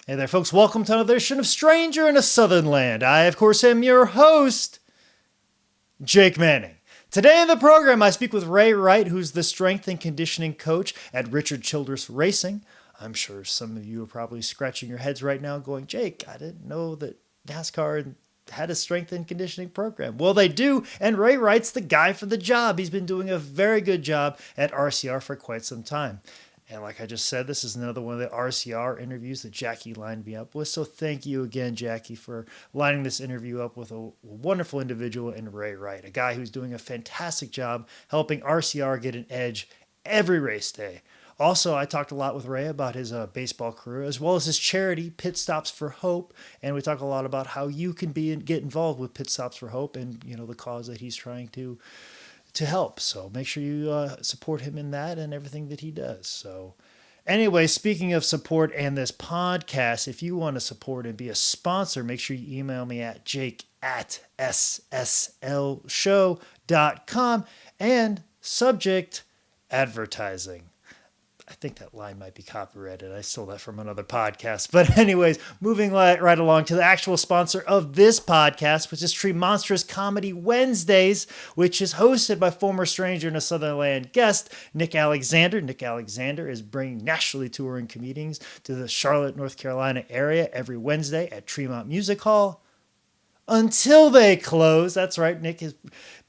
Hey there, folks. Welcome to another edition of Stranger in a Southern Land. I, of course, am your host, Jake Manning. Today in the program, I speak with Ray Wright, who's the strength and conditioning coach at Richard Childress Racing. I'm sure some of you are probably scratching your heads right now going, Jake, I didn't know that NASCAR had a strength and conditioning program. Well, they do, and Ray Wright's the guy for the job. He's been doing a very good job at RCR for quite some time. And like I just said, this is another one of the RCR interviews that Jackie lined me up with. So thank you again, Jackie, for lining this interview up with a wonderful individual in Ray Wright, a guy who's doing a fantastic job helping RCR get an edge every race day. Also, I talked a lot with Ray about his baseball career, as well as his charity, Pit Stops for Hope. And we talk a lot about how you can get involved with Pit Stops for Hope and, the cause that he's trying to help. So make sure you support him in that and everything that he does. So anyway, speaking of support and this podcast, if you want to support and be a sponsor, make sure you email me at jake@sslshow.com and subject advertising. I think that line might be copyrighted. I stole that from another podcast. But anyways, moving right along to the actual sponsor of this podcast, which is Tree Monstrous Comedy Wednesdays, which is hosted by former Stranger in a Southern Land guest, Nick Alexander. Nick Alexander is bringing nationally touring comedians to the Charlotte, North Carolina area every Wednesday at Tremont Music Hall until they close. That's right. Nick is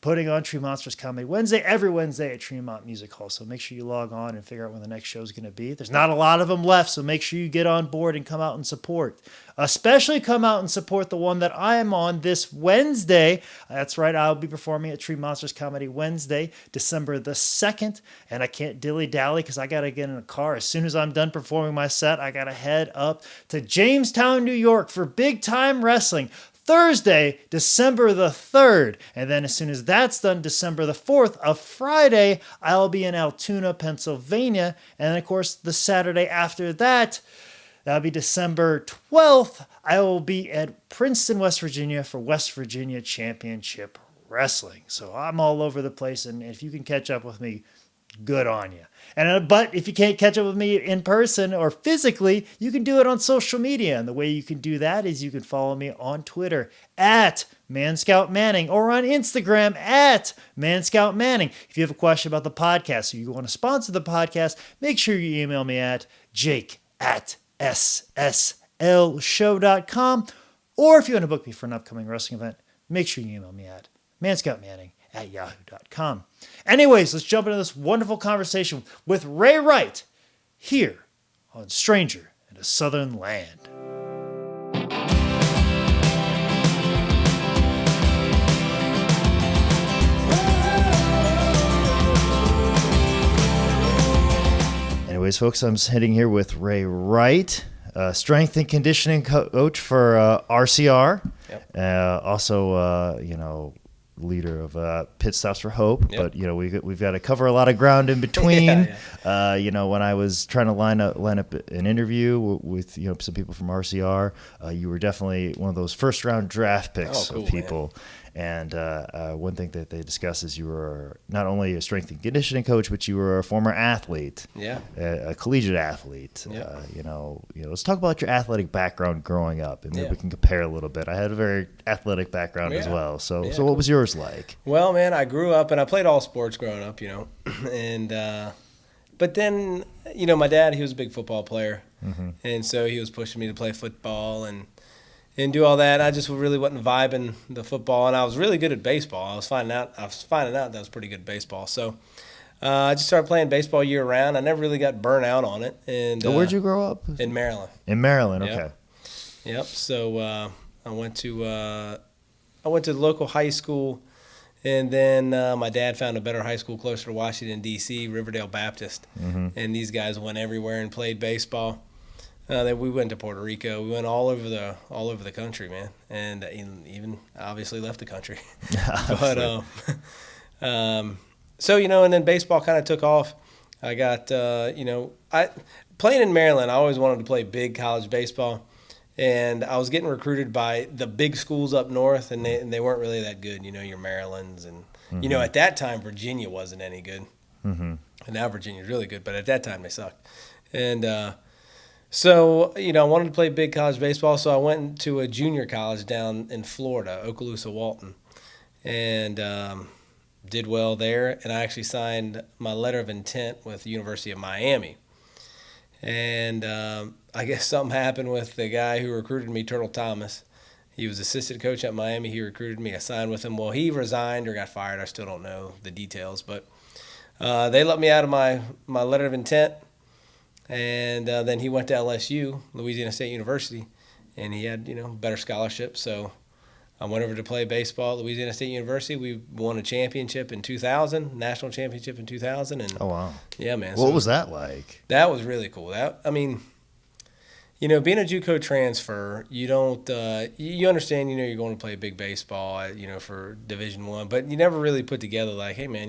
putting on Tree Monsters Comedy Wednesday every Wednesday at Tremont Music Hall. So make sure you log on and figure out when the next show is going to be. There's not a lot of them left, so make sure you get on board and come out and support. Especially come out and support the one that I am on this Wednesday. That's right. I'll be performing at Tree Monsters Comedy Wednesday, December the 2nd. And I can't dilly-dally because I got to get in a car. As soon as I'm done performing my set, I got to head up to Jamestown, New York for Big Time Wrestling. Thursday, December the 3rd. And then as soon as that's done, December the 4th, a Friday, I'll be in Altoona, Pennsylvania. And then, of course, the Saturday after that, that'll be December 12th, I will be at Princeton, West Virginia for West Virginia Championship Wrestling. So I'm all over the place. And if you can catch up with me, good on you. But if you can't catch up with me in person or physically, you can do it on social media. And the way you can do that is you can follow me on Twitter at ManScoutManning or on Instagram at ManScoutManning. If you have a question about the podcast or you want to sponsor the podcast, make sure you email me at jake@sslshow.com. Or if you want to book me for an upcoming wrestling event, make sure you email me at manscoutmanning@yahoo.com. Anyways, let's jump into this wonderful conversation with Ray Wright here on Stranger in a Southern Land. Anyways, folks, I'm sitting here with Ray Wright, strength and conditioning coach for RCR. Yep. Also, leader of Pit Stops for Hope. Yep. But we've got to cover a lot of ground in between. Yeah. When I was trying to line up an interview with some people from RCR, you were definitely one of those first round draft picks of people. Man. And one thing that they discussed is you were not only a strength and conditioning coach, but you were a former athlete, a collegiate athlete. Yep. Let's talk about your athletic background growing up, and maybe we can compare a little bit. I had a very athletic background as well. So what was yours like? Well, man, I grew up and I played all sports growing up, and but then my dad, he was a big football player, and so he was pushing me to play football and do all that. I just really wasn't vibing the football, and I was really good at baseball. I was finding out that I was pretty good at baseball. So I just started playing baseball year round. I never really got burnt out on it. And where'd you grow up? In Maryland. In Maryland, okay. Yep. So I went to the local high school, and then my dad found a better high school closer to Washington D.C., Riverdale Baptist, and these guys went everywhere and played baseball. Then we went to Puerto Rico. We went all over the country, man, and even obviously left the country. But so and then baseball kind of took off. I got I playing in Maryland. I always wanted to play big college baseball, and I was getting recruited by the big schools up north, and they weren't really that good. Your Marylands and at that time Virginia wasn't any good, and now Virginia's really good, but at that time they sucked, and. So, I wanted to play big college baseball, so I went to a junior college down in Florida, Okaloosa-Walton, and did well there. And I actually signed my letter of intent with the University of Miami. And I guess something happened with the guy who recruited me, Turtle Thomas. He was assistant coach at Miami. He recruited me. I signed with him. Well, he resigned or got fired. I still don't know the details, but they let me out of my letter of intent. And then he went to LSU, Louisiana State University, and he had, better scholarship. So I went over to play baseball at Louisiana State University. We won a championship in 2000, national championship in 2000. And Oh, wow. yeah, man. What was that like? That was really cool. Being a JUCO transfer, you don't, you understand, you're going to play big baseball, for Division I, but you never really put together like, hey, man,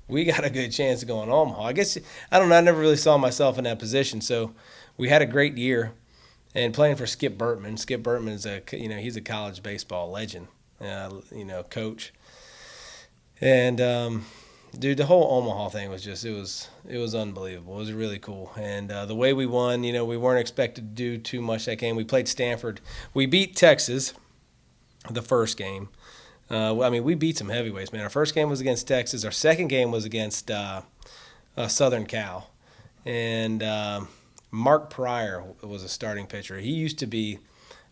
we got a good chance of going to Omaha. I guess, I don't know, I never really saw myself in that position. So we had a great year and playing for Skip Burtman. Skip Burtman is he's a college baseball legend, coach. And, dude, the whole Omaha thing was just, it was unbelievable. It was really cool. And the way we won, we weren't expected to do too much that game. We played Stanford. We beat Texas the first game. We beat some heavyweights, man. Our first game was against Texas. Our second game was against Southern Cal. And Mark Pryor was a starting pitcher. He used to be,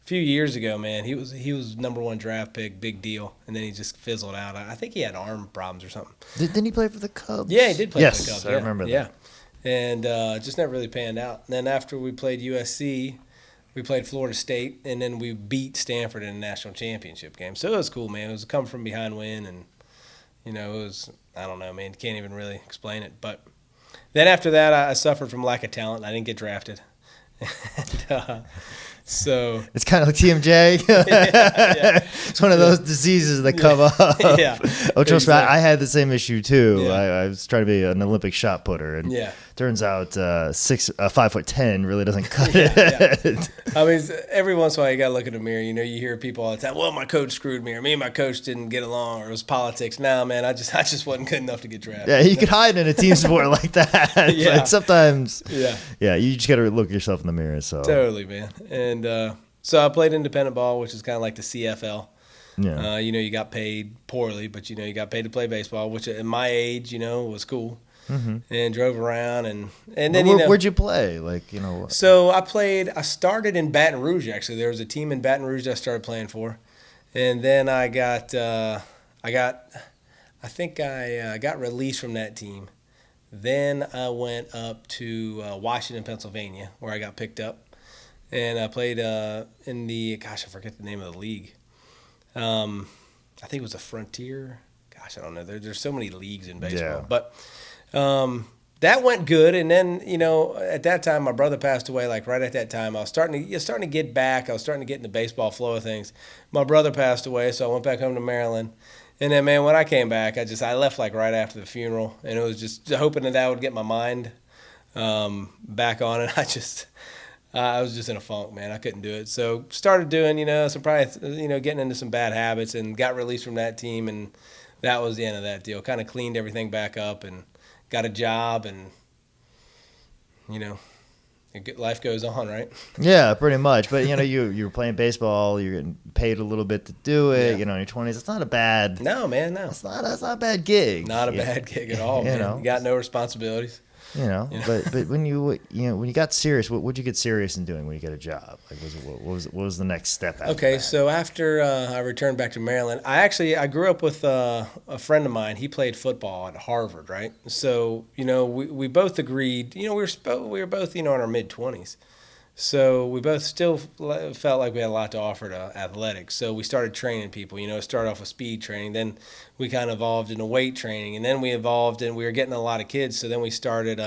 a few years ago, man, he was #1 draft pick, big deal, and then he just fizzled out. I think he had arm problems or something. Didn't he play for the Cubs? Yeah, he did play for the Cubs. Yes, I remember that. Yeah, and just never really panned out. And then after we played USC, we played Florida State, and then we beat Stanford in a national championship game. So it was cool, man. It was a come from behind win, and it was, I don't know, man, can't even really explain it. But then after that, I suffered from lack of talent. I didn't get drafted. And, so it's kind of like TMJ. yeah. It's one of those diseases that come up. Yeah. Oh, trust me, I had the same issue too. Yeah. I was trying to be an Olympic shot putter, and turns out 5'10" really doesn't cut it. Every once in a while you gotta look in the mirror. You hear people all the time. Well, my coach screwed me, or me and my coach didn't get along, or it was politics. Nah, man, I just wasn't good enough to get drafted. Yeah, you could hide in a team sport like that. Yeah. But sometimes, yeah, you just gotta look yourself in the mirror. So totally, man. And so I played independent ball, which is kind of like the CFL. Yeah. You got paid poorly, but you got paid to play baseball, which at my age, was cool. Mm-hmm. And drove around and then where'd you play? So I started in Baton Rouge. Actually, there was a team in Baton Rouge that I started playing for, and then I got released from that team. Then I went up to Washington, Pennsylvania, where I got picked up. And I played in the, I forget the name of the league. I think it was a Frontier. I don't know. There's so many leagues in baseball. Yeah. But that went good. And then, at that time, my brother passed away. Like right at that time, I was starting to get back. I was starting to get in the baseball flow of things. My brother passed away, so I went back home to Maryland. And then, man, when I came back, I left like right after the funeral. And it was just hoping that would get my mind back on it. I was just in a funk, man. I couldn't do it. So started doing, getting into some bad habits and got released from that team. And that was the end of that deal. Kind of cleaned everything back up and got a job and, life goes on, right? Yeah, pretty much. But, you were playing baseball. You're getting paid a little bit to do it, in your 20s. It's not a bad. No, man, no. It's not a bad gig. Not a bad gig at all, man. You got no responsibilities. But when you got serious, what would you get serious in doing when you get a job? Like, what was the next step after Okay, that? so after I returned back to Maryland, I grew up with a friend of mine. He played football at Harvard, right? So we both agreed. We were both in our mid-20s. So we both still felt like we had a lot to offer to athletics. So we started training people. It started off with speed training. Then we kind of evolved into weight training. And then we evolved and we were getting a lot of kids. So then we started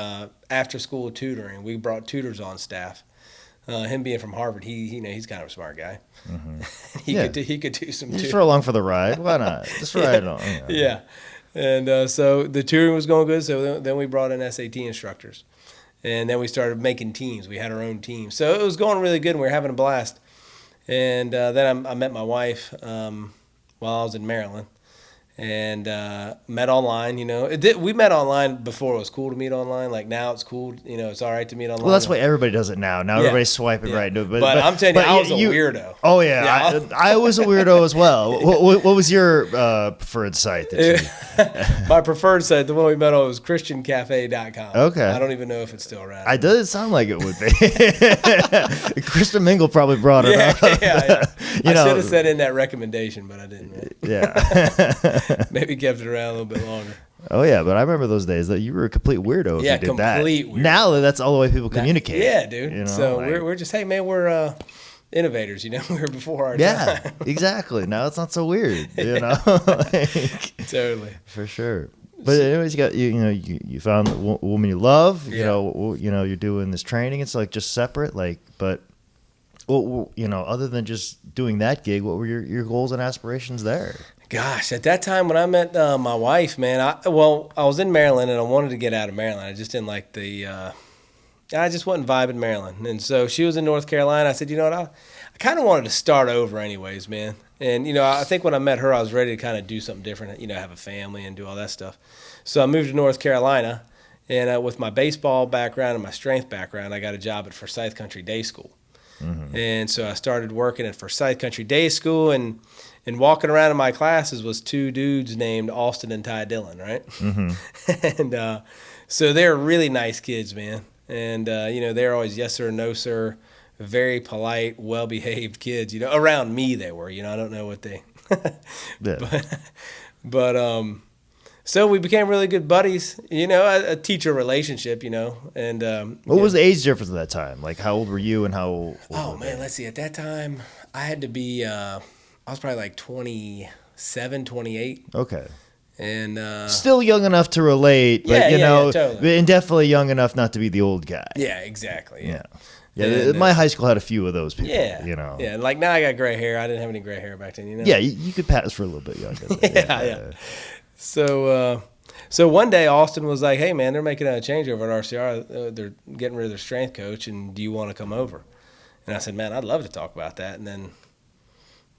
after-school tutoring. We brought tutors on staff. Him being from Harvard, he's kind of a smart guy. Mm-hmm. He could do some tutoring. Just throw along for the ride. Why not? Just ride on. Yeah. And so the tutoring was going good. So then we brought in SAT instructors. And then we started making teams. We had our own team. So it was going really good, and we were having a blast. And then I met my wife while I was in Maryland. and met online. We met online before it was cool to meet online. Like now it's cool. It's all right to meet online. Well, that's why everybody does it now. Now everybody's swiping right into it. But I'm telling you, I was a weirdo. Oh yeah, I was a weirdo as well. What was your preferred site? My preferred site, the one we met on, was ChristianCafe.com. Okay. I don't even know if it's still around. It does sound like it would be. Kristen Mingle probably brought it up. Yeah. I should have said in that recommendation, but I didn't. Right? Yeah. Maybe kept it around a little bit longer. Oh yeah, but I remember those days that you were a complete weirdo if you did that. Weirdo. Now that's all the way people communicate. Yeah, dude. So we're just, hey man, we're innovators. We were before our time. Yeah, exactly. Now it's not so weird. Totally. For sure. But anyways, you found the woman you love. You're doing this training. It's like just separate. But other than just doing that gig, what were your goals and aspirations there? Gosh, at that time when I met my wife, man, I was in Maryland and I wanted to get out of Maryland. I just didn't like I just wasn't vibing Maryland. And so she was in North Carolina. I said, you know what, I kind of wanted to start over anyways, man. And, I think when I met her, I was ready to kind of do something different, have a family and do all that stuff. So I moved to North Carolina, and with my baseball background and my strength background, I got a job at Forsyth Country Day School. Mm-hmm. And so I started working at Forsyth Country Day School, and walking around in my classes was two dudes named Austin and Ty Dillon, right? Mm-hmm. And so they're really nice kids, man. And, they're always yes sir, no sir, very polite, well-behaved kids. Around me they were. I don't know what they yeah. But so we became really good buddies, a teacher relationship, and what was the age difference at that time? Like, how old were you and how old were they? Let's see. At that time, I had to be I was probably like 27, 28. Okay. And still young enough to relate, but totally. And definitely young enough not to be the old guy. Yeah, exactly. Yeah. And, my high school had a few of those people. Yeah. Yeah, like now I got gray hair. I didn't have any gray hair back then, Yeah, you could pass for a little bit younger. Yeah. So one day Austin was like, "Hey man, they're making a changeover at RCR. They're getting rid of their strength coach, and do you want to come over?" And I said, "Man, I'd love to talk about that." And then,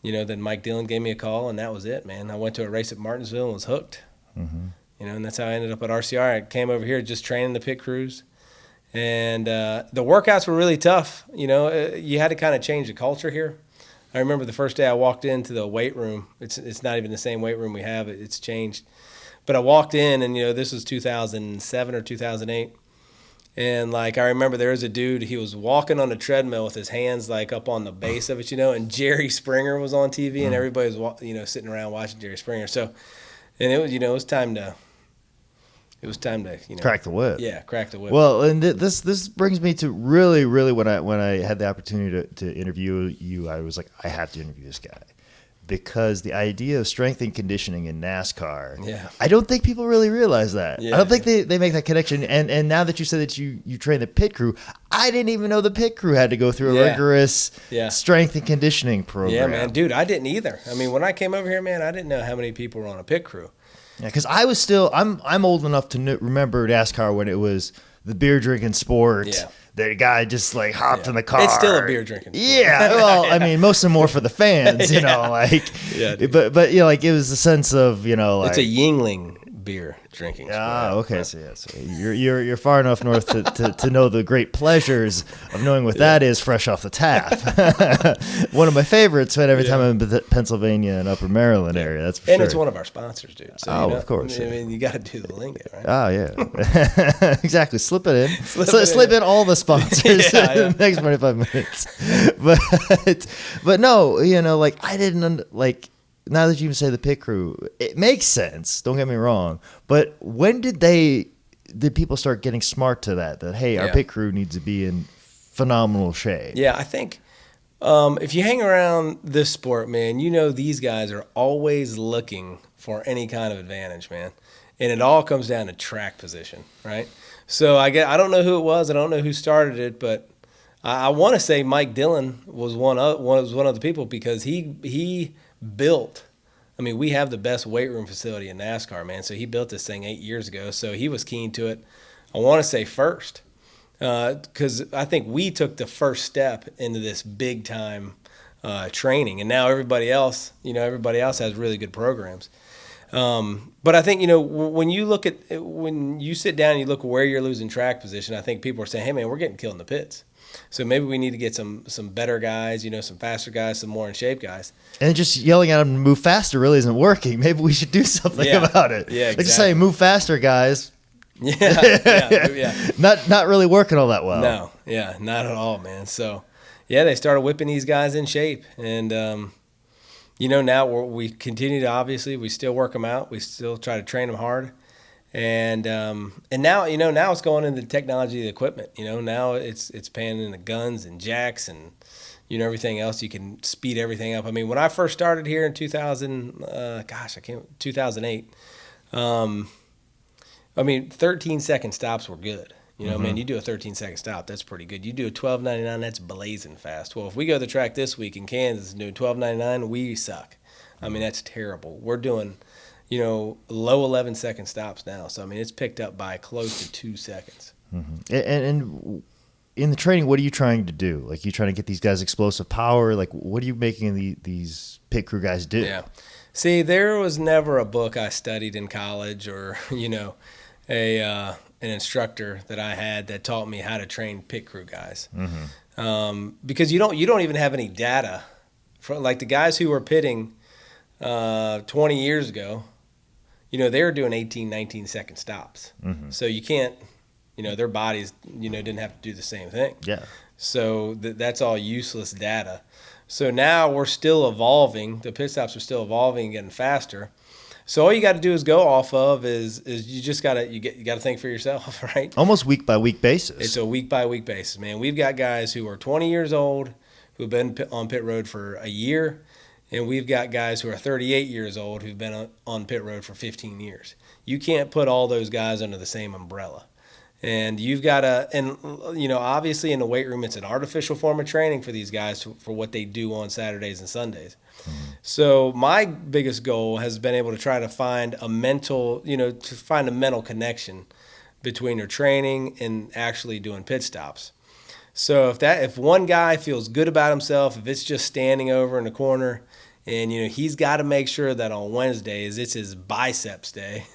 then Mike Dillon gave me a call, and that was it, man. I went to a race at Martinsville and was hooked. Mm-hmm. And that's how I ended up at RCR. I came over here just training the pit crews. And the workouts were really tough. You had to kind of change the culture here. I remember the first day I walked into the weight room. It's not even the same weight room we have. It's changed. But I walked in, and, this was 2007 or 2008. And, I remember there was a dude, he was walking on a treadmill with his hands, up on the base of it, and Jerry Springer was on TV, and everybody was, sitting around watching Jerry Springer. So, and it was, it was time to... crack the whip. Yeah, crack the whip. Well, and this brings me to really when I had the opportunity to interview you, I was like, I have to interview this guy, because the idea of strength and conditioning in NASCAR, I don't think people really realize that. Yeah. I don't think they make that connection. And now that you said that you train the pit crew, I didn't even know the pit crew had to go through a rigorous strength and conditioning program. Yeah, man, dude, I didn't either. I mean, when I came over here, man, I didn't know how many people were on a pit crew. Yeah, because I was I'm old enough to remember NASCAR when it was the beer drinking sport. Yeah. The guy just hopped in the car. It's still a beer drinking sport. Yeah, well, I mean, most of them more for the fans, Dude. But it was a sense of, it's a Yingling beer drinking sport. Ah, okay. So you're far enough north to know the great pleasures of knowing what that is fresh off the tap. One of my favorites, but every time I'm in Pennsylvania and Upper Maryland area, that's for sure. And it's one of our sponsors, dude. So, of course. I mean, you got to do the lingo, right? Oh, yeah. Exactly. Slip it in. Slip in all the sponsors in the next 25 minutes. But no, I didn't, now that you even say the pit crew, it makes sense. Don't get me wrong. But when did people start getting smart to that hey, our pit crew needs to be in phenomenal shape? Yeah, I think if you hang around this sport, man, these guys are always looking for any kind of advantage, man. And it all comes down to track position, right? So I don't know who it was. I don't know who started it, but I want to say Mike Dillon was one of the people, because he built. I mean, we have the best weight room facility in NASCAR, man. So he built this thing 8 years ago. So he was keen to it. I want to say first, because I think we took the first step into this big time training, and now everybody else has really good programs. But I think, when you sit down and you look where you're losing track position, I think people are saying, hey, man, we're getting killed in the pits. So maybe we need to get some better guys, some faster guys, some more in shape guys. And just yelling at them to move faster really isn't working. Maybe we should do something about it. Yeah, exactly. Like just saying, move faster, guys. Yeah. Not really working all that well. No, yeah, not at all, man. So, yeah, they started whipping these guys in shape. And, now we continue to, obviously, we still work them out. We still try to train them hard. And now now it's going into the technology of the equipment. Now it's paying into guns and jacks and everything else. You can speed everything up. I mean, when I first started here in 2008. 13-second stops were good. Man, you do a 13-second stop, that's pretty good. You do a 12.99, that's blazing fast. Well, if we go to the track this week in Kansas and do 12.99, we suck. I mean, that's terrible. We're doing low 11-second stops now. So, I mean, it's picked up by close to 2 seconds. Mm-hmm. And in the training, what are you trying to do? Like, you trying to get these guys explosive power? Like, what are you making these pit crew guys do? Yeah. See, there was never a book I studied in college or, an instructor that I had that taught me how to train pit crew guys. Mm-hmm. Because you don't even have any data. Like the guys who were pitting 20 years ago, they were doing 18, 19-second stops. Mm-hmm. So you can't, their bodies, didn't have to do the same thing. Yeah. So that's all useless data. So now we're still evolving. The pit stops are still evolving and getting faster. So all you got to do is go off of is you just got to think for yourself, right? Almost week by week basis. It's a week by week basis, man. We've got guys who are 20 years old who've been on pit road for a year. And we've got guys who are 38 years old who've been on pit road for 15 years. You can't put all those guys under the same umbrella. And you've got to, obviously in the weight room, it's an artificial form of training for these guys for what they do on Saturdays and Sundays. Mm-hmm. So my biggest goal has been able to try to find a mental connection between their training and actually doing pit stops. So if one guy feels good about himself, if it's just standing over in the corner, and he's got to make sure that on Wednesdays it's his biceps day,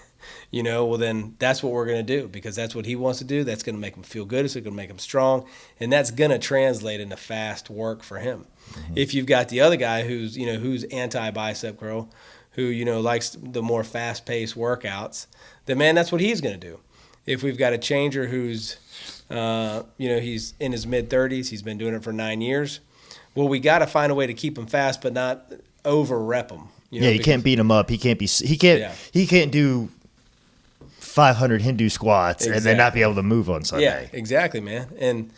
well then that's what we're going to do, because that's what he wants to do. That's going to make him feel good. It's going to make him strong, and that's going to translate into fast work for him. Mm-hmm. If you've got the other guy who's anti-bicep curl, who likes the more fast-paced workouts, then man, that's what he's going to do. If we've got a changer who's he's in his mid-30s, he's been doing it for 9 years, well, we got to find a way to keep him fast but not over-rep him. You can't beat him up. He can't do 500 Hindu squats and then not be able to move on Sunday. Yeah, exactly, man. And,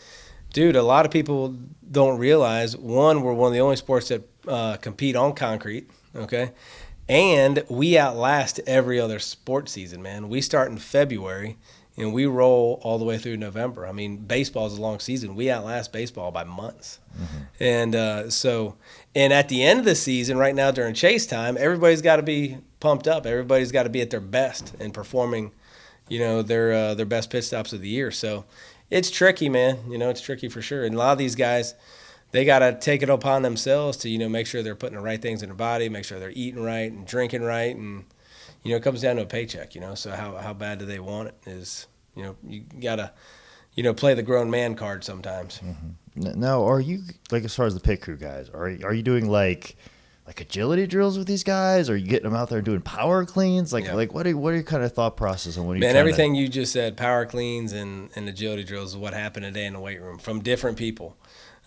dude, a lot of people don't realize, one, we're one of the only sports that compete on concrete, okay? And we outlast every other sports season, man. We start in February, and we roll all the way through November. I mean, baseball is a long season. We outlast baseball by months. Mm-hmm. And at the end of the season, right now during chase time, everybody's got to be pumped up. Everybody's got to be at their best and performing, their best pit stops of the year. So it's tricky, man. It's tricky for sure. And a lot of these guys, they got to take it upon themselves to, make sure they're putting the right things in their body, make sure they're eating right and drinking right, and it comes down to a paycheck, so how bad do they want it is, you got to, play the grown man card sometimes. Mm-hmm. Now, are you, like, as far as the pit crew guys, are you doing, like agility drills with these guys? Or are you getting them out there doing power cleans? What are your kind of thought process on what are you Man, everything you just said, power cleans and agility drills is what happened today in the weight room from different people.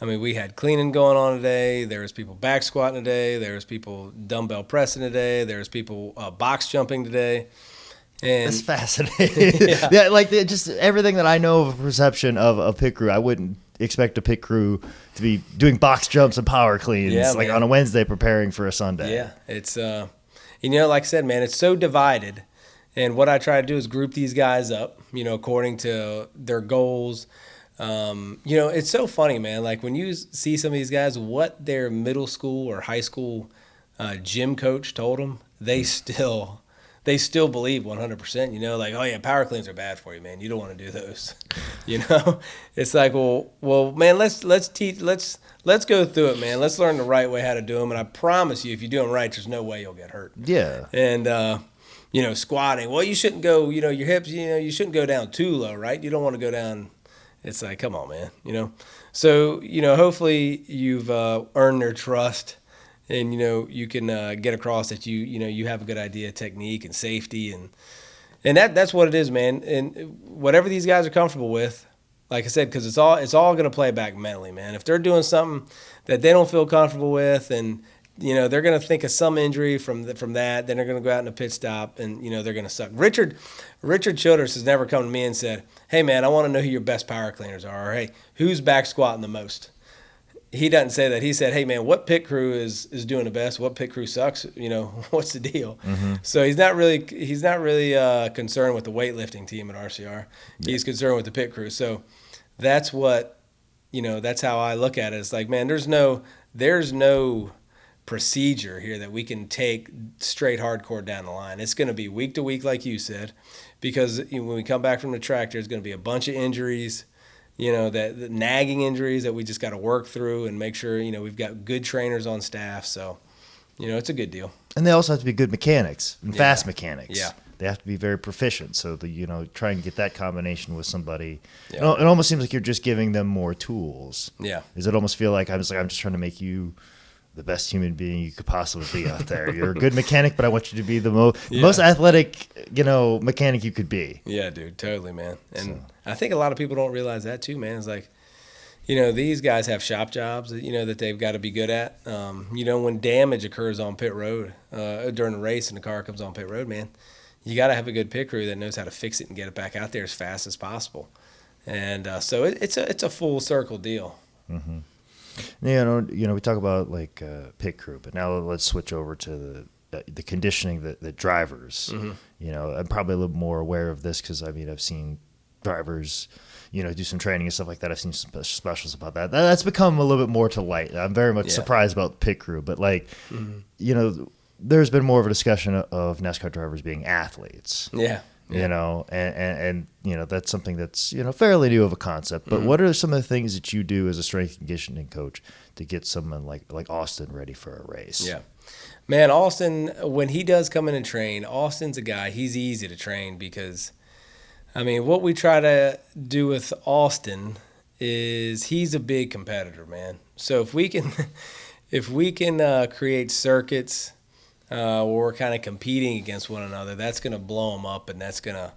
I mean, we had cleaning going on today. There was people back squatting today. There was people dumbbell pressing today. There was people box jumping today. And it's fascinating. Yeah, just everything that I know of a perception of a pit crew, I wouldn't expect a pit crew to be doing box jumps and power cleans on a Wednesday preparing for a Sunday. Yeah, it's like I said, man, it's so divided. And what I try to do is group these guys up, according to their goals. It's so funny, man. Like when you see some of these guys, what their middle school or high school gym coach told them, they still believe 100%, like, oh yeah, power cleans are bad for you, man. You don't want to do those. It's like, well, man, let's go through it, man. Let's learn the right way how to do them. And I promise you, if you do them right, there's no way you'll get hurt. Yeah. And, squatting. Well, you shouldn't go, your hips, you shouldn't go down too low, right? You don't want to go down. It's like, come on, man, So, hopefully you've earned their trust and, you can get across that you have a good idea of technique and safety. And that's what it is, man. And whatever these guys are comfortable with, like I said, because it's all going to play back mentally, man. If they're doing something that they don't feel comfortable with and, they're going to think of some injury from that. Then they're going to go out in a pit stop, and they're going to suck. Richard Childress has never come to me and said, "Hey, man, I want to know who your best power cleaners are," or "Hey, who's back squatting the most." He doesn't say that. He said, "Hey, man, what pit crew is doing the best? What pit crew sucks? What's the deal?" Mm-hmm. So he's not really concerned with the weightlifting team at RCR. Yeah. He's concerned with the pit crew. So that's what that's how I look at it. It's like, man, there's no procedure here that we can take straight hardcore down the line. It's going to be week to week, like you said, because when we come back from the track, there's going to be a bunch of injuries, the nagging injuries that we just got to work through and make sure, we've got good trainers on staff. So, it's a good deal. And they also have to be good mechanics and fast mechanics. Yeah. They have to be very proficient. So, trying to get that combination with somebody, it almost seems like you're just giving them more tools. Yeah. Does it almost feel like I'm just trying to make you the best human being you could possibly be out there? You're a good mechanic, but I want you to be the most athletic, mechanic you could be. Yeah, dude, totally, man. And I think a lot of people don't realize that too, man. It's like, these guys have shop jobs, that they've got to be good at. When damage occurs on pit road during a race and the car comes on pit road, man, you got to have a good pit crew that knows how to fix it and get it back out there as fast as possible. And so it's a full circle deal. Mm-hmm. We talk about pit crew, but now let's switch over to the conditioning that drivers. Mm-hmm. I'm probably a little more aware of this because I've seen drivers, do some training and stuff like that. I've seen some specials about that. That's become a little bit more to light. I'm very much surprised about pit crew, but there's been more of a discussion of NASCAR drivers being athletes. Yeah. And that's something that's fairly new of a concept. But what are some of the things that you do as a strength and conditioning coach to get someone like Austin ready for a race? Yeah, man, Austin, when he does come in and train, Austin's a guy. He's easy to train because, what we try to do with Austin is he's a big competitor, man. So if we can create circuits where we're kind of competing against one another, that's going to blow him up, and that's going to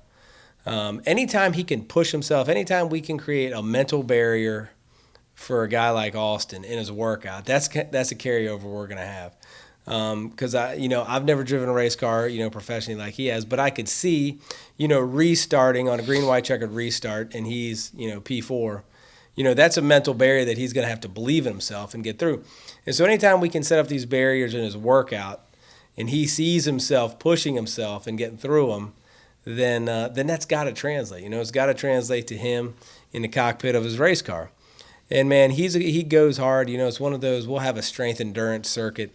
anytime he can push himself, anytime we can create a mental barrier for a guy like Austin in his workout, that's a carryover we're going to have. Because I've never driven a race car, professionally like he has, but I could see, restarting on a green white checkered restart, and he's P4. That's a mental barrier that he's going to have to believe in himself and get through. And so anytime we can set up these barriers in his workout, and he sees himself pushing himself and getting through them, then that's got to translate. It's got to translate to him in the cockpit of his race car. And man, he goes hard. It's one of those. We'll have a strength endurance circuit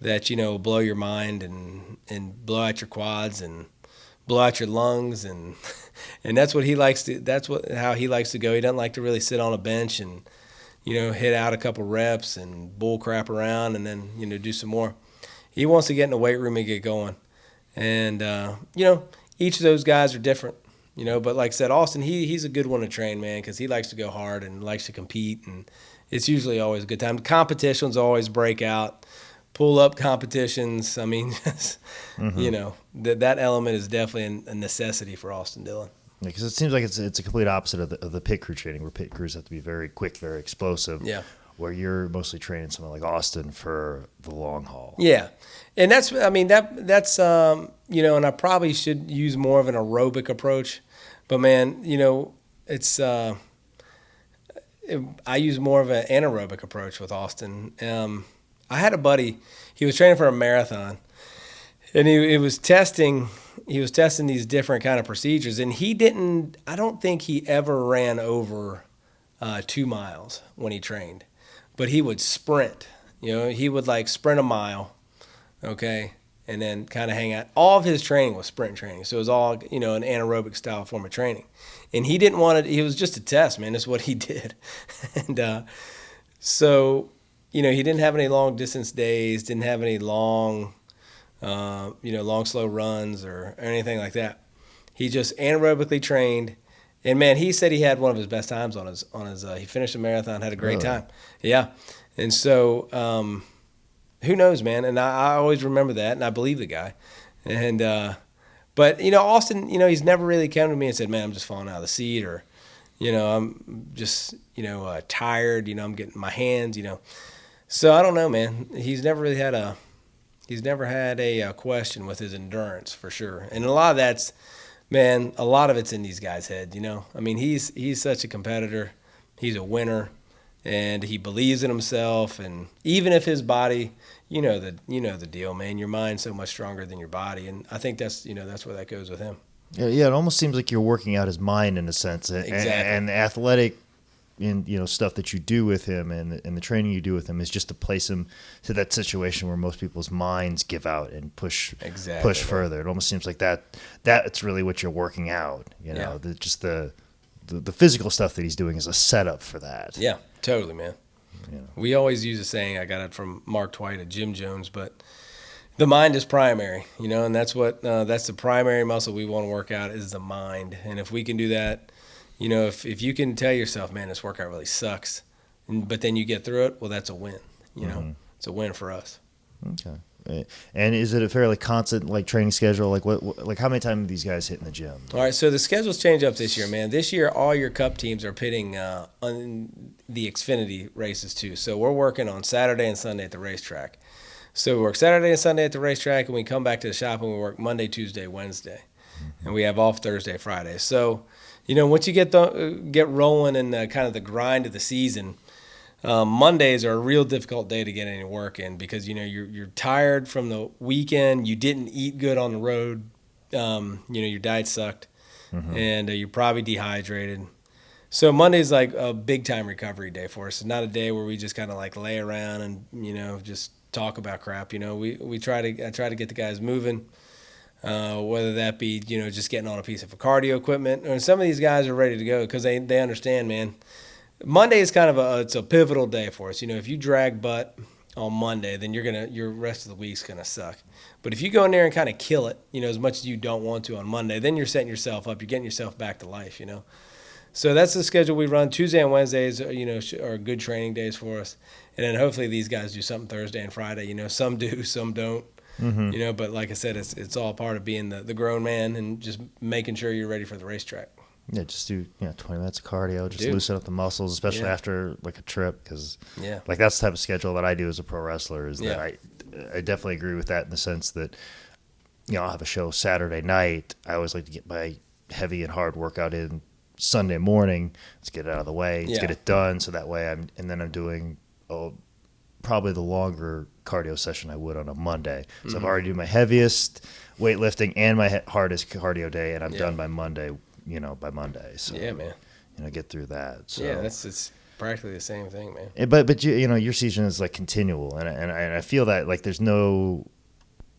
that will blow your mind and blow out your quads and blow out your lungs and that's what he likes to. How he likes to go. He doesn't like to really sit on a bench and hit out a couple reps and bull crap around and then do some more. He wants to get in the weight room and get going. And, each of those guys are different, But like I said, Austin, he's a good one to train, man, because he likes to go hard and likes to compete. And it's usually always a good time. Competitions always break out. Pull-up competitions. That element is definitely a necessity for Austin Dillon. Because it seems like it's a complete opposite of the pit crew training, where pit crews have to be very quick, very explosive. Yeah. Where you're mostly training someone like Austin for the long haul. Yeah. And that's and I probably should use more of an aerobic approach, but man, it's, I use more of an anaerobic approach with Austin. I had a buddy, he was training for a marathon, and he was testing these different kind of procedures, and I don't think he ever ran over 2 miles when he trained. But he would sprint, he would sprint a mile, okay, and then kind of hang out. All of his training was sprint training. So it was all, an anaerobic style form of training. And he didn't want it. It was just a test, man. That's what he did. And so, he didn't have any long distance days, didn't have any long long, slow runs or anything like that. He just anaerobically trained. And, man, he said he had one of his best times on his he finished a marathon, had a great time. Yeah. And so who knows, man? And I always remember that, and I believe the guy. And but, Austin, he's never really come to me and said, man, I'm just falling out of the seat, or, I'm just, tired, I'm getting my hands, So I don't know, man. He's never had a question with his endurance, for sure. And a lot of that's, man, a lot of it's in these guys' heads, I mean, he's such a competitor. He's a winner, and he believes in himself. And even if his body, the deal, man. Your mind's so much stronger than your body, and I think that's where that goes with him. Yeah, it almost seems like you're working out his mind in a sense, Exactly. And the athletic, stuff that you do with him and the training you do with him is just to place him to that situation where most people's minds give out and push further. It almost seems like that's really what you're working out. Yeah. The physical stuff that he's doing is a setup for that. Yeah, totally, man. We always use a saying, I got it from Mark Twight at Jim Jones, but the mind is primary, and that's the primary muscle we want to work out is the mind. And if we can do that, if you can tell yourself, man, this workout really sucks, but then you get through it, well, that's a win. It's a win for us. Okay. And is it a fairly constant training schedule? What how many times are these guys hitting the gym? All right, so the schedule's changed up this year, man. This year, all your Cup teams are pitting on the Xfinity races too. So we're working on Saturday and Sunday at the racetrack. So we work Saturday and Sunday at the racetrack, and we come back to the shop and we work Monday, Tuesday, Wednesday, and we have off Thursday, Friday. So, once you get rolling in kind of the grind of the season. Mondays are a real difficult day to get any work in because you're tired from the weekend. You didn't eat good on the road. Your diet sucked, and you're probably dehydrated. So Monday's like a big time recovery day for us. It's not a day where we just kind of lay around and just talk about crap. I try to get the guys moving, whether that be just getting on a piece of cardio equipment. Or some of these guys are ready to go because they understand, man. Monday is kind of it's a pivotal day for us. If you drag butt on Monday, then your rest of the week's gonna suck. But if you go in there and kind of kill it, as much as you don't want to on Monday, then you're setting yourself up. You're getting yourself back to life, So that's the schedule we run. Tuesday and Wednesdays, are good training days for us, and then hopefully these guys do something Thursday and Friday. Some do, some don't. But like I said, it's all part of being the grown man and just making sure you're ready for the racetrack. Yeah, just do 20 minutes of cardio, just loosen up the muscles, especially after a trip, because that's the type of schedule that I do as a pro wrestler. Is that I definitely agree with that in the sense that I'll have a show Saturday night. I always like to get my heavy and hard workout in Sunday morning. Let's get it out of the way. Let's get it done, so that way I'm doing probably the longer cardio session I would on a Monday. So I've already done my heaviest weightlifting and my hardest cardio day, and I'm done by Monday. By Monday. So yeah, man. Get through that. So yeah, it's practically the same thing, man. But your season is continual, and I feel that there's no,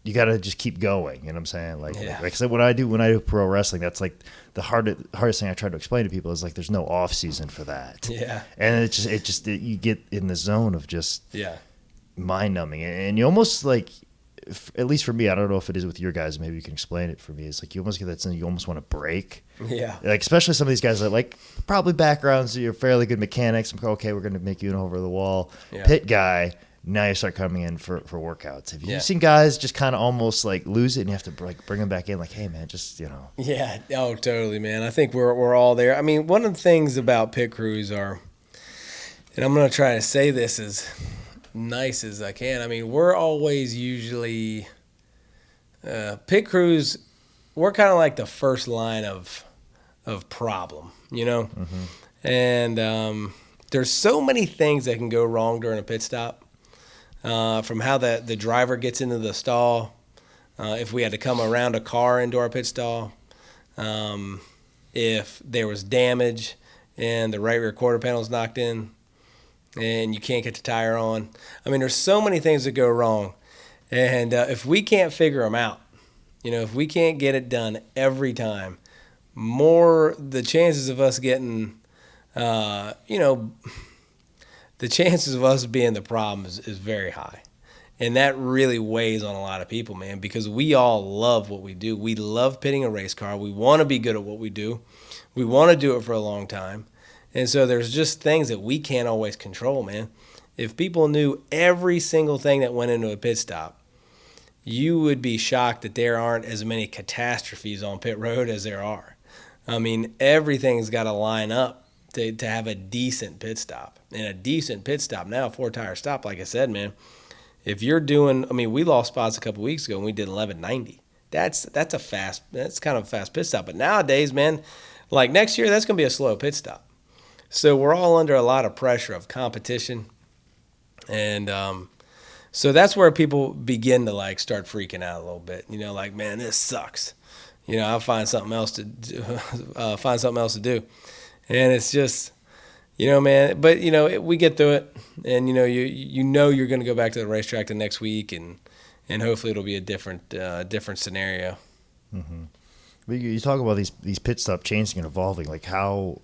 you got to just keep going. You know what I'm saying? Like I said, when I do pro wrestling, that's the hardest thing I try to explain to people is there's no off season for that. Yeah. And you get in the zone of just mind numbing, and you almost at least for me, I don't know if it is with your guys. Maybe you can explain it for me. It's you almost get that sense you almost want to break. Yeah. Especially some of these guys that probably backgrounds, you're fairly good mechanics. Okay, we're going to make you an over the wall pit guy. Now you start coming in for workouts. Have you seen guys just kind of almost lose it and you have to bring them back in? Hey man, just Yeah. Oh, totally, man. I think we're all there. I mean, one of the things about pit crews are, and I'm going to try to say this as nice as I can. I mean, we're always usually pit crews. We're kind of like the first line of problem, and there's so many things that can go wrong during a pit stop, from how the driver gets into the stall, if we had to come around a car into our pit stall, if there was damage and the right rear quarter panel's knocked in, and you can't get the tire on. I mean, there's so many things that go wrong. And if we can't figure them out, if we can't get it done every time, the chances of us getting, the chances of us being the problem is very high. And that really weighs on a lot of people, man, because we all love what we do. We love pitting a race car. We want to be good at what we do. We want to do it for a long time. And so there's just things that we can't always control, man. If people knew every single thing that went into a pit stop, you would be shocked that there aren't as many catastrophes on pit road as there are. I mean, everything's got to line up to have a decent pit stop. And a decent pit stop now, 4-tire stop, like I said, man, if you're doing, I mean, we lost spots a couple weeks ago and we did 1190. That's kind of a fast pit stop. But nowadays, man, like next year, that's going to be a slow pit stop. So we're all under a lot of pressure of competition. And so that's where people begin to like start freaking out a little bit. You know, like, man, this sucks. You know, I'll find something else to do. And it's just, you know, man, but, you know, we get through it. And, you know, you're going to go back to the racetrack the next week, and hopefully it'll be a different scenario. Mm-hmm. But you talk about these pit stop changing and evolving. Like how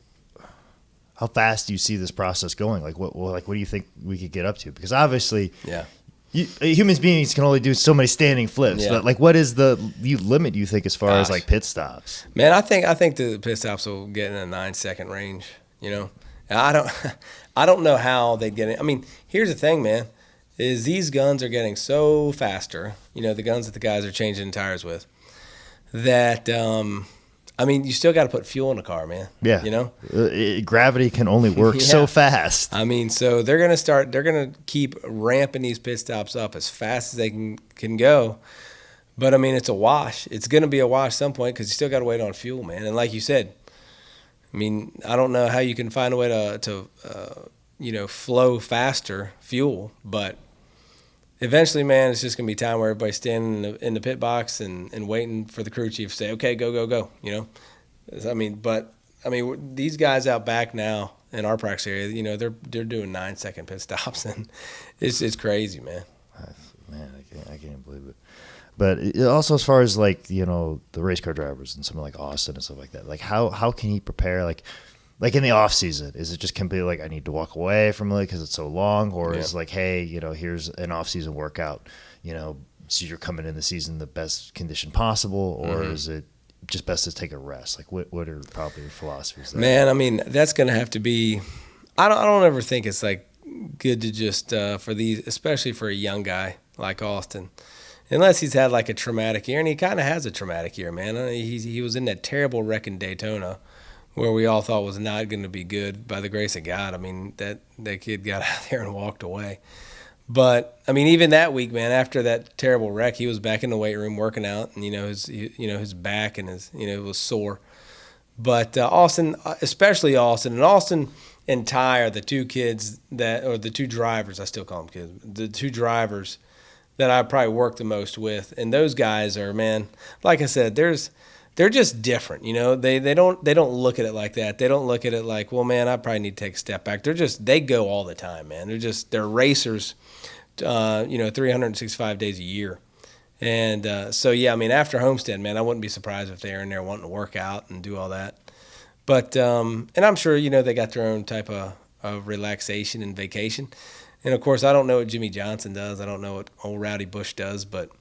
fast do you see this process going? Like what do you think we could get up to? Because obviously, yeah, human beings can only do so many standing flips. Yeah. But like, what is the limit you think as far as like pit stops? Man, I think the pit stops will get in a 9-second range. You know, I don't know how they get it. I mean, here's the thing, man, is these guns are getting so faster. You know, the guns that the guys are changing tires with, that I mean, you still got to put fuel in the car, man. Yeah. You know, gravity can only work so fast. I mean, so they're gonna keep ramping these pit stops up as fast as they can go. But I mean, it's a wash. It's gonna be a wash at some point because you still got to wait on fuel, man. And like you said, I mean, I don't know how you can find a way to you know, flow faster fuel, but eventually, man, it's just going to be time where everybody's standing in the pit box and waiting for the crew chief to say, okay, go, you know. I mean, these guys out back now in our practice area, you know, they're doing 9-second pit stops, and it's crazy, man. Man, I can't believe it. But also, as far as like, you know, the race car drivers and something like Austin and stuff like that, like how can he prepare? Like in the off season, is it just completely like I need to walk away from it because it's so long, or is like, hey, you know, here's an off season workout, you know, so you're coming in the season the best condition possible, or is it just best to take a rest? Like what are probably your philosophies there? Man, I mean, that's going to have to be. I don't ever think it's like good to just for these, especially for a young guy like Austin, unless he's had like a traumatic year, and he kind of has a traumatic year, man. He was in that terrible wreck in Daytona, where we all thought was not going to be good by the grace of God. I mean, that kid got out there and walked away. But I mean, even that week, man, after that terrible wreck, he was back in the weight room working out, and his back and his was sore. But Austin, especially Austin and Ty are the two kids the two drivers, I still call them kids, the two drivers that I probably work the most with. And those guys are, man, like I said, they're just different, you know. They don't look at it like that. They don't look at it like, well, man, I probably need to take a step back. They go all the time, man. They're racers, 365 days a year. And so yeah, I mean, after Homestead, man, I wouldn't be surprised if they're in there wanting to work out and do all that. But and I'm sure, you know, they got their own type of relaxation and vacation. And of course, I don't know what Jimmy Johnson does. I don't know what old Rowdy Bush does, but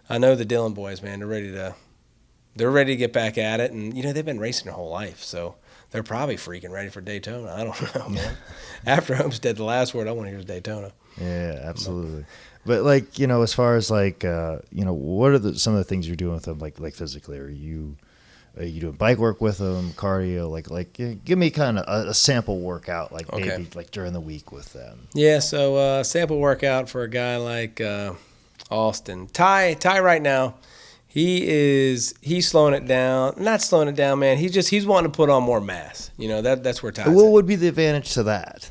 I know the Dillon boys, man, they're ready to get back at it. And, you know, they've been racing their whole life, so they're probably freaking ready for Daytona. I don't know, man. After Homestead, the last word I want to hear is Daytona. Yeah, absolutely. But, like, you know, as far as, like, you know, what are some of the things you're doing with them, like physically? Are you doing bike work with them, cardio? Like give me kind of a sample workout, like maybe like during the week with them. Yeah, so sample workout for a guy like Austin. Ty right now, he's slowing it down. Not slowing it down, man. He's wanting to put on more mass. You know, that's where Ty's What at. would be the advantage to that?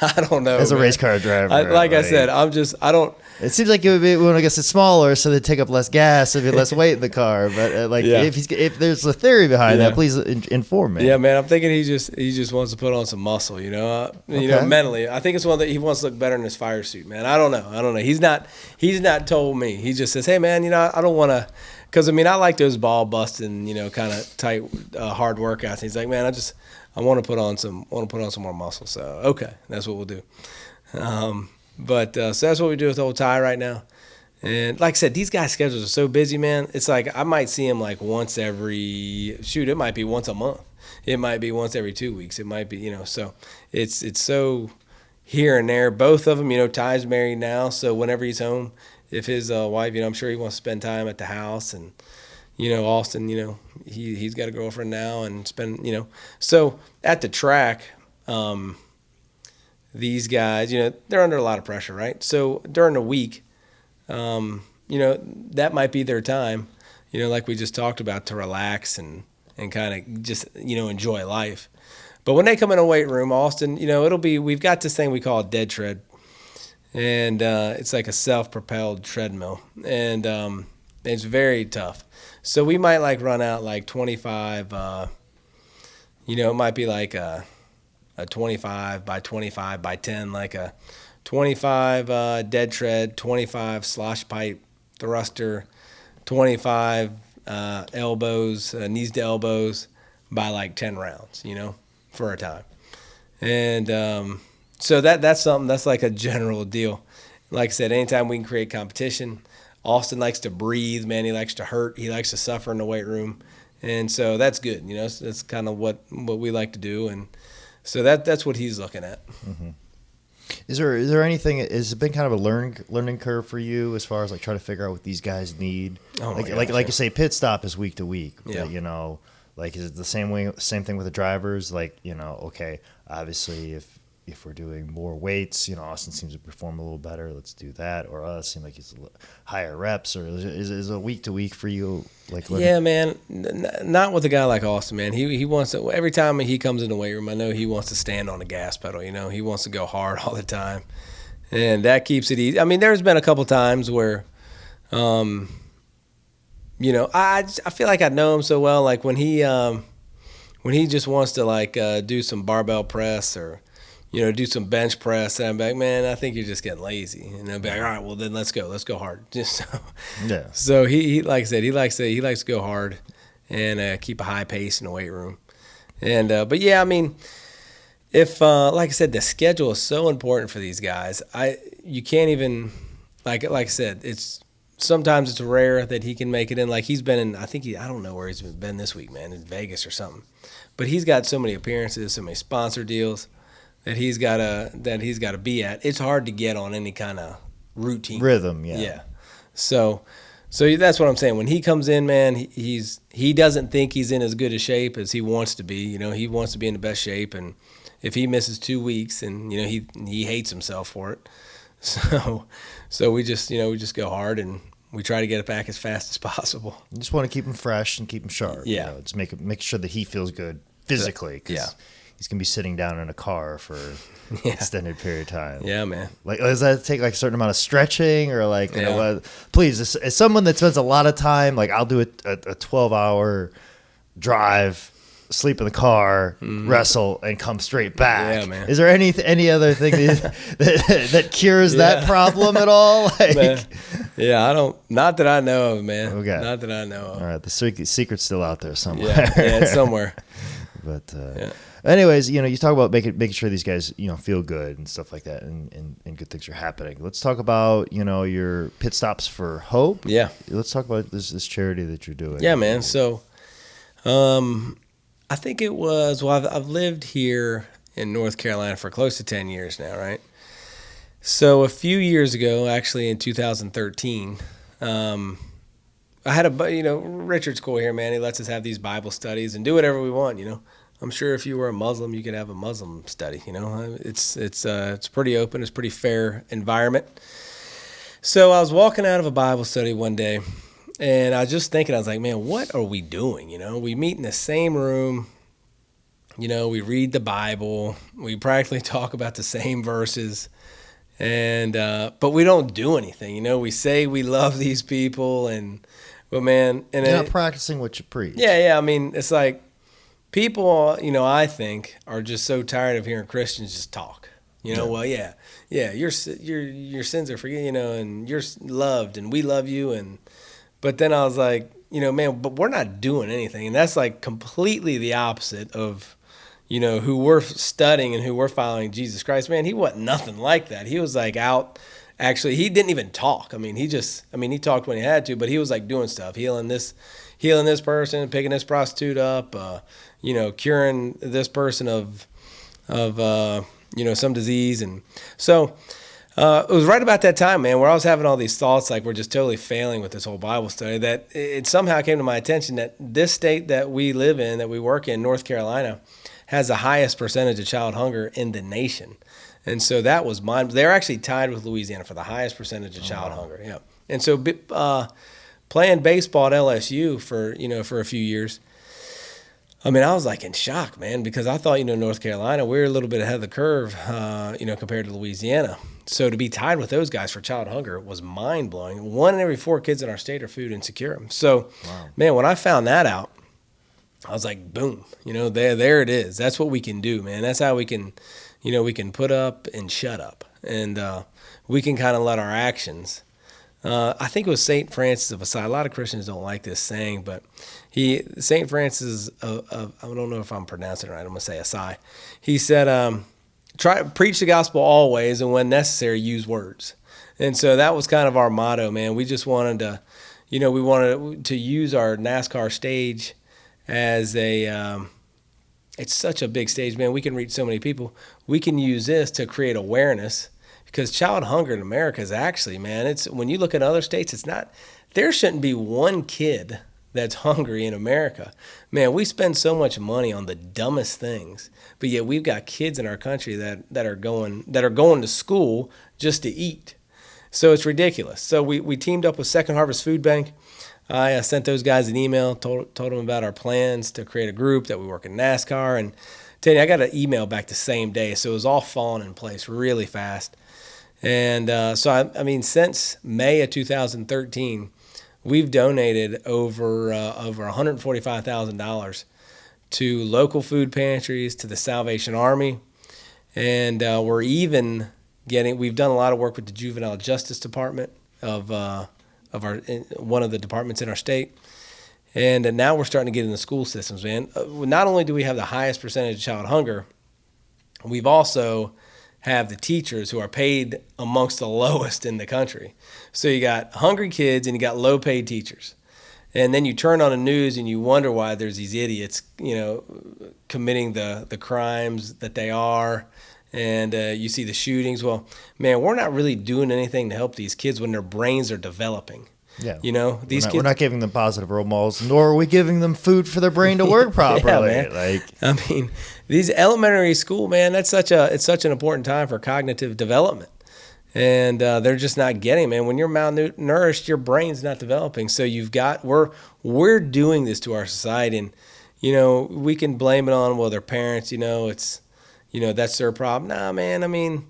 I don't know. As a man. race car driver. I said, I don't. It seems like it would be when I guess it's smaller, so they take up less gas, so be less weight in the car. But if there's a theory behind that, please inform me. Yeah, man, I'm thinking he just wants to put on some muscle, you know, mentally. I think it's one that he wants to look better in his fire suit, man. I don't know. He's not told me. He just says, hey, man, you know, I don't want to, because I mean, I like those ball busting, you know, kind of tight, hard workouts. And he's like, man, I want to put on some more muscle. So okay, that's what we'll do. But so that's what we do with old Ty right now. And like I said, these guys' schedules are so busy, man. It's like I might see him like once every it might be once a month. It might be once every 2 weeks. It might be, so it's so here and there. Both of them, Ty's married now, so whenever he's home, if his wife, I'm sure he wants to spend time at the house. And, Austin, he's got a girlfriend now and spend, So at the track, these guys, they're under a lot of pressure, right? So during the week, that might be their time, like we just talked about, to relax and kind of just, enjoy life. But when they come in a weight room, Austin, we've got this thing we call a dead tread. And it's like a self-propelled treadmill. And it's very tough. So we might like run out like 25, it might be like a 25 by 25 by 10, like a 25 dead tread, 25 slosh pipe thruster, 25 elbows, knees to elbows by like 10 rounds, for a time. And so that's something that's like a general deal. Like I said, anytime we can create competition, Austin likes to breathe, man. He likes to hurt. He likes to suffer in the weight room. And so that's good. That's kind of what we like to do. And so that's what he's looking at. Mm-hmm. Is there anything? Has it been kind of a learning curve for you as far as like trying to figure out what these guys need? Oh my gosh, like you say, pit stop is week to week. Yeah. But, like is it the same thing with the drivers? Like okay, obviously if we're doing more weights, Austin seems to perform a little better. Let's do that. Or it seems like he's higher reps. Or is it week to week for you? Yeah, man. Not with a guy like Austin, man. He wants to. Every time he comes in the weight room, I know he wants to stand on the gas pedal. He wants to go hard all the time, and that keeps it easy. I mean, there's been a couple times where, I feel like I know him so well. Like when he just wants to like do some barbell press or do some bench press, and I'm like, man, I think you're just getting lazy. And I'll be like, all right, well then let's go hard. Just so, yeah. So he like I said, he likes to go hard and keep a high pace in the weight room. And but yeah, I mean, if like I said, the schedule is so important for these guys. You can't even like I said, sometimes it's rare that he can make it in. Like he's been in, I don't know where he's been this week, man, in Vegas or something. But he's got so many appearances, so many sponsor deals that he's got to be at. It's hard to get on any kind of routine rhythm. Yeah. Yeah. So that's what I'm saying. When he comes in, man, he doesn't think he's in as good a shape as he wants to be. He wants to be in the best shape, and if he misses 2 weeks, and he hates himself for it. So we just go hard and we try to get it back as fast as possible. You just want to keep him fresh and keep him sharp. Yeah. Just make sure that he feels good physically. Yeah. He's going to be sitting down in a car for an extended period of time. Yeah, man. Like, does that take like a certain amount of stretching or like, please, as someone that spends a lot of time, like I'll do a 12-hour drive, sleep in the car, wrestle, and come straight back. Yeah, man. Is there any other thing that cures that problem at all? Like, man. Yeah, not that I know of, man. Okay. Not that I know of. All right, the secret's still out there somewhere. Yeah, it's somewhere. But anyways, you talk about making sure these guys, feel good and stuff like that, and good things are happening. Let's talk about, your pit stops for hope. Yeah. Let's talk about this charity that you're doing. Yeah, man. So, I think it was, I've lived here in North Carolina for close to 10 years now, right? So a few years ago, actually in 2013, I had Richard's cool here, man. He lets us have these Bible studies and do whatever we want, I'm sure if you were a Muslim, you could have a Muslim study, It's pretty open. It's a pretty fair environment. So I was walking out of a Bible study one day, and I was just thinking, I was like, man, what are we doing? We meet in the same room. We read the Bible. We practically talk about the same verses. And but we don't do anything. We say we love these people, but man, and you're not practicing what you preach. Yeah. I mean, it's like people, I think, are just so tired of hearing Christians just talk. Well, yeah, your sins are forgiven, and you're loved, and we love you, but then I was like, man, but we're not doing anything, and that's like completely the opposite of, who were studying and who were following Jesus Christ, man, he wasn't nothing like that. He was like out. Actually, he didn't even talk. I mean, he talked when he had to, but he was like doing stuff, healing this person, picking this prostitute up, curing this person of some disease. And so it was right about that time, man, where I was having all these thoughts like we're just totally failing with this whole Bible study, that it somehow came to my attention that this state that we live in, that we work in, North Carolina, has the highest percentage of child hunger in the nation. And so that was mine. They're actually tied with Louisiana for the highest percentage of child hunger. Yeah. And so playing baseball at LSU for a few years, I mean, I was like in shock, man, because I thought, North Carolina, we're a little bit ahead of the curve, compared to Louisiana. So to be tied with those guys for child hunger was mind blowing. 1 in every 4 kids in our state are food insecure. So, man, when I found that out, I was like, boom, there it is. That's what we can do, man. That's how we can, we can put up and shut up, and we can kind of let our actions. I think it was St. Francis of Assisi. A lot of Christians don't like this saying, but St. Francis of I don't know if I'm pronouncing it right. I'm going to say Assisi. He said, preach the gospel always, and when necessary, use words. And so that was kind of our motto, man. We just wanted to, we wanted to use our NASCAR stage as it's such a big stage, man. We can reach so many people. We can use this to create awareness, because child hunger in America is actually, man, it's, when you look at other states, it's not, there shouldn't be one kid that's hungry in America. Man, we spend so much money on the dumbest things, but yet we've got kids in our country that are going to school just to eat. So it's ridiculous. So we teamed up with Second Harvest Food Bank. I sent those guys an email, told them about our plans to create a group that we work in NASCAR. And tell you, I got an email back the same day, so it was all falling in place really fast. And so, I mean, since May of 2013, we've donated over $145,000 to local food pantries, to the Salvation Army, and we've done a lot of work with the Juvenile Justice Department of one of the departments in our state. And now we're starting to get in the school systems, man. Not only do we have the highest percentage of child hunger, we've also have the teachers who are paid amongst the lowest in the country. So you got hungry kids and you got low paid teachers. And then you turn on the news and you wonder why there's these idiots, committing the crimes that they are. And you see the shootings. Well, man, we're not really doing anything to help these kids when their brains are developing. Yeah. We're not giving them positive role models, nor are we giving them food for their brain to work properly. Yeah, man. These elementary school, man, it's such an important time for cognitive development. And they're just not getting, man. When you're malnourished, your brain's not developing. So we're doing this to our society, and we can blame it on their parents. It's that's their problem. Nah, man. I mean,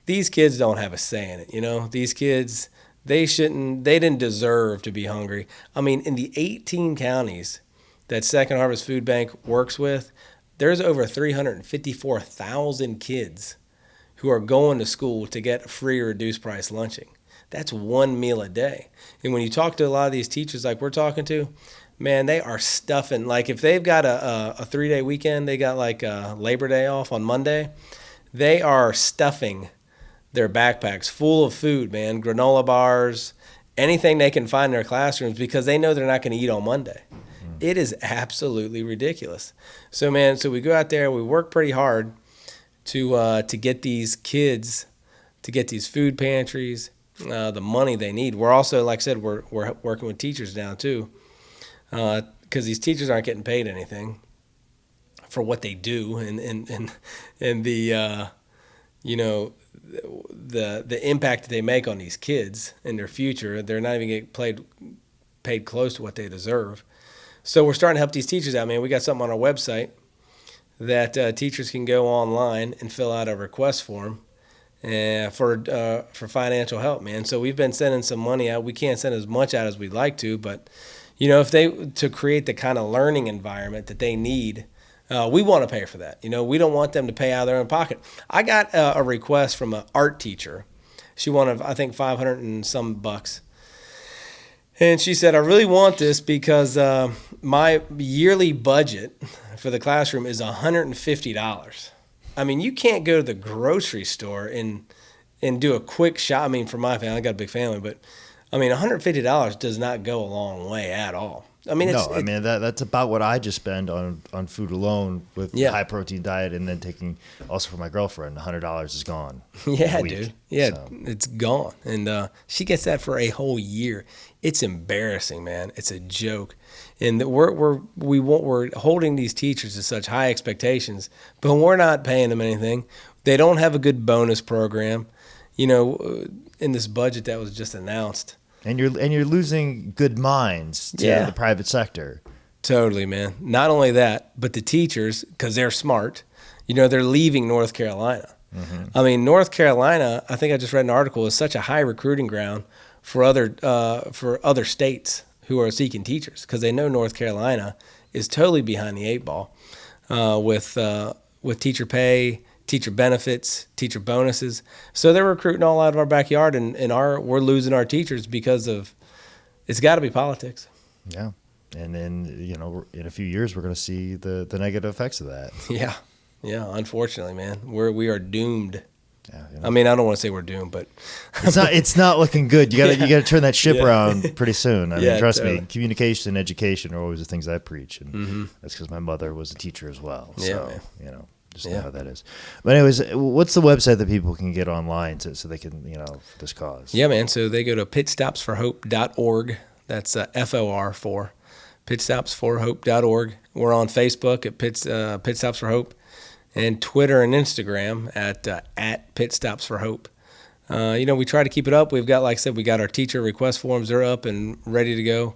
these kids don't have a say in it. These kids, they didn't deserve to be hungry. I mean, in the 18 counties that Second Harvest Food Bank works with, there's over 354,000 kids who are going to school to get free or reduced price lunching. That's one meal a day. And when you talk to a lot of these teachers like we're talking to, man, they are stuffing. Like if they've got a 3-day weekend, they got like a Labor Day off on Monday, they are stuffing their backpacks full of food, man, granola bars, anything they can find in their classrooms, because they know they're not going to eat on Monday. It is absolutely ridiculous. So, man, we go out there, we work pretty hard to get these kids, to get these food pantries, the money they need. We're also, like I said, we're working with teachers now too, because these teachers aren't getting paid anything for what they do, and the the impact that they make on these kids in their future. They're not even getting paid close to what they deserve. So we're starting to help these teachers out, man. We got something on our website that teachers can go online and fill out a request form for financial help, man. So we've been sending some money out. We can't send as much out as we'd like to, but if to create the kind of learning environment that they need, we want to pay for that. We don't want them to pay out of their own pocket. I got a request from an art teacher. She wanted, I think, $500 and some bucks. And she said, I really want this because my yearly budget for the classroom is $150. I mean, you can't go to the grocery store and do a quick shop. I mean, for my family, I got a big family, but I mean, $150 does not go a long way at all. I mean, that's about what I just spend on food alone with high protein diet, and then taking also for my girlfriend, $100 is gone. Yeah, dude. Yeah, so. It's gone, and she gets that for a whole year. It's embarrassing, man. It's a joke, and we're holding these teachers to such high expectations, but we're not paying them anything. They don't have a good bonus program, in this budget that was just announced. And you're losing good minds to the private sector. Totally, man. Not only that, but the teachers, because they're smart, they're leaving North Carolina. Mm-hmm. I mean, North Carolina, I think I just read an article, is such a high recruiting ground for other states who are seeking teachers, because they know North Carolina is totally behind the eight ball with teacher pay, teacher benefits, teacher bonuses. So they're recruiting all out of our backyard, and we're losing our teachers because of, it's got to be politics. Yeah. And then, in a few years, we're going to see the negative effects of that. Yeah. Yeah. Unfortunately, man, we are doomed. Yeah, I mean, I don't want to say we're doomed, but it's not looking good. You got to turn that ship around pretty soon. I mean, trust me, communication and education are always the things I preach. And that's because my mother was a teacher as well. So, just know how that is. But anyways, what's the website that people can get online so they can, for this cause? Yeah, man. So they go to pitstopsforhope.org. That's FOR, pitstopsforhope.org. We're on Facebook at Pit Stops for Hope, and Twitter and Instagram at Pitstops for Hope. We try to keep it up. We've got, like I said, we got our teacher request forms. They're up and ready to go.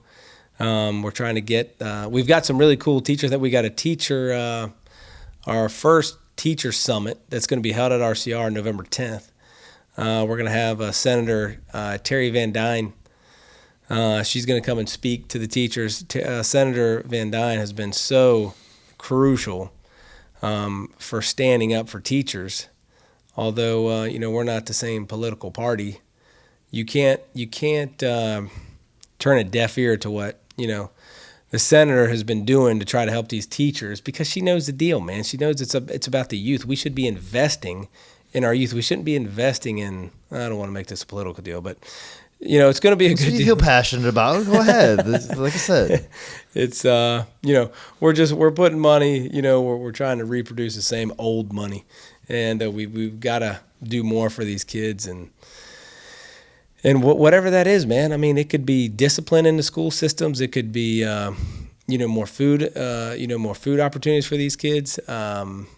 We're trying to get, we've got some really cool teachers that we got a teacher, our first teacher summit that's going to be held at RCR November 10th. We're going to have Senator Terry Van Dyne. She's going to come and speak to the teachers. Senator Van Dyne has been so crucial for standing up for teachers. Although we're not the same political party, you can't turn a deaf ear to what the senator has been doing to try to help these teachers, because she knows the deal, man. She knows it's about the youth. We should be investing in our youth. We shouldn't be investing in, I don't want to make this a political deal, but it's going to be a good deal. You feel passionate about it? Go ahead. Like I said, it's we're putting money. We're trying to reproduce the same old money, and we've got to do more for these kids and whatever that is, man. I mean, it could be discipline in the school systems. It could be more food opportunities for these kids. And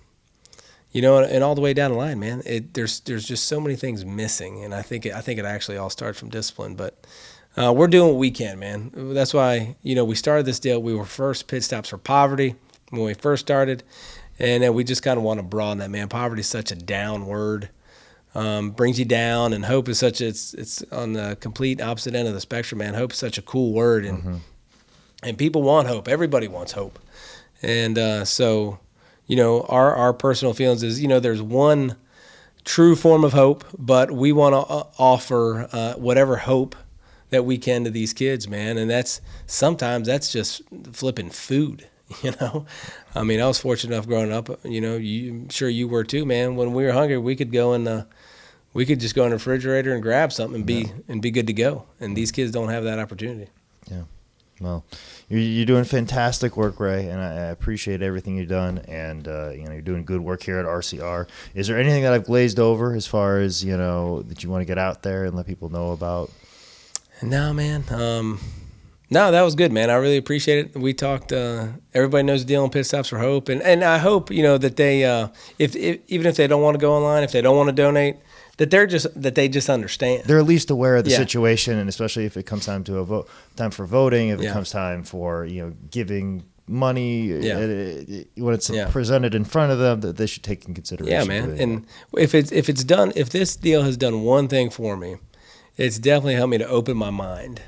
all the way down the line, man. There's just so many things missing, and I think it actually all starts from discipline. But we're doing what we can, man. That's why we started this deal. We were first Pit Stops for Poverty when we first started, and then we just kind of want to broaden that, man. Poverty is such a down word, brings you down, and hope is it's on the complete opposite end of the spectrum, man. Hope is such a cool word, and people want hope. Everybody wants hope, and so. Our personal feelings is, there's one true form of hope, but we want to offer whatever hope that we can to these kids, man. And sometimes that's just flipping food, I mean, I was fortunate enough growing up, I'm sure you were too, man. When we were hungry, we could just go in the refrigerator and grab something and be good to go. And these kids don't have that opportunity. Yeah. Well, you're doing fantastic work, Ray, and I appreciate everything you've done. And you're doing good work here at RCR. Is there anything that I've glazed over as far as that you want to get out there and let people know about? No, man. No, that was good, man. I really appreciate it. We talked. Everybody knows the deal on Pit Stops for Hope, and I hope that they, even if they don't want to go online, if they don't want to donate, that they just understand. They're at least aware of the situation, and especially if it comes time to time for voting, if it comes time for giving money, when it's presented in front of them, that they should take in consideration. Yeah, man. And if this deal has done one thing for me, it's definitely helped me to open my mind.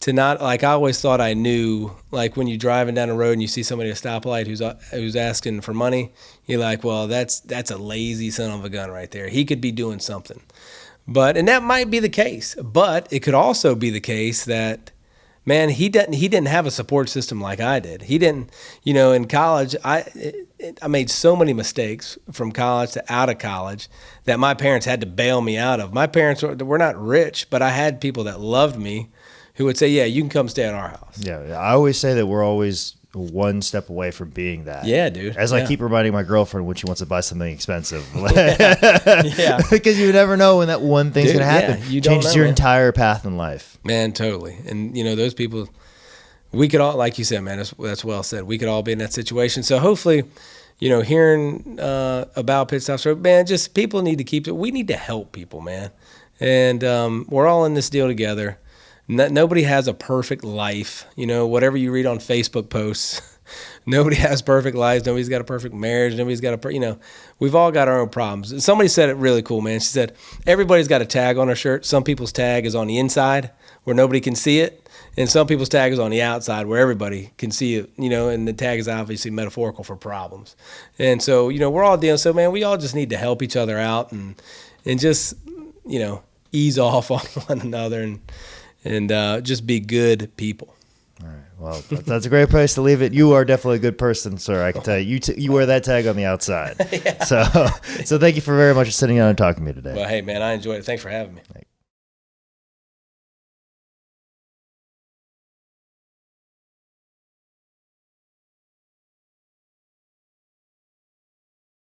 To not, like, I always thought I knew, like, when you're driving down the road and you see somebody at a stoplight who's asking for money, you're like, well, that's a lazy son of a gun right there. He could be doing something. And that might be the case, but it could also be the case that, man, he didn't have a support system like I did. He didn't, in college, I made so many mistakes from college to out of college that my parents had to bail me out of. My parents were not rich, but I had people that loved me who would say, yeah, you can come stay at our house. Yeah, I always say that we're always one step away from being that. Yeah, dude. As I keep reminding my girlfriend when she wants to buy something expensive. Yeah. Because you never know when that one thing's going to happen. Yeah, you don't changes know, your man. entire path in life. Man, totally. And, those people, we could all, like you said, man, that's well said. We could all be in that situation. So hopefully, hearing about pit stops, man, just people need to keep it. We need to help people, man. And we're all in this deal together. Nobody has a perfect life. Whatever you read on Facebook posts, nobody has perfect lives. Nobody's got a perfect marriage. Nobody's got we've all got our own problems. Somebody said it really cool, man. She said, everybody's got a tag on their shirt. Some people's tag is on the inside where nobody can see it. And some people's tag is on the outside where everybody can see it, and the tag is obviously metaphorical for problems. And so, we're all dealing. So, man, we all just need to help each other out and just, ease off on one another and just be good people. All right. Well, that's a great place to leave it. You are definitely a good person, sir. I can tell you. You wear that tag on the outside. Yeah. So thank you very much for sitting down and talking to me today. Well, hey, man, I enjoyed it. Thanks for having me.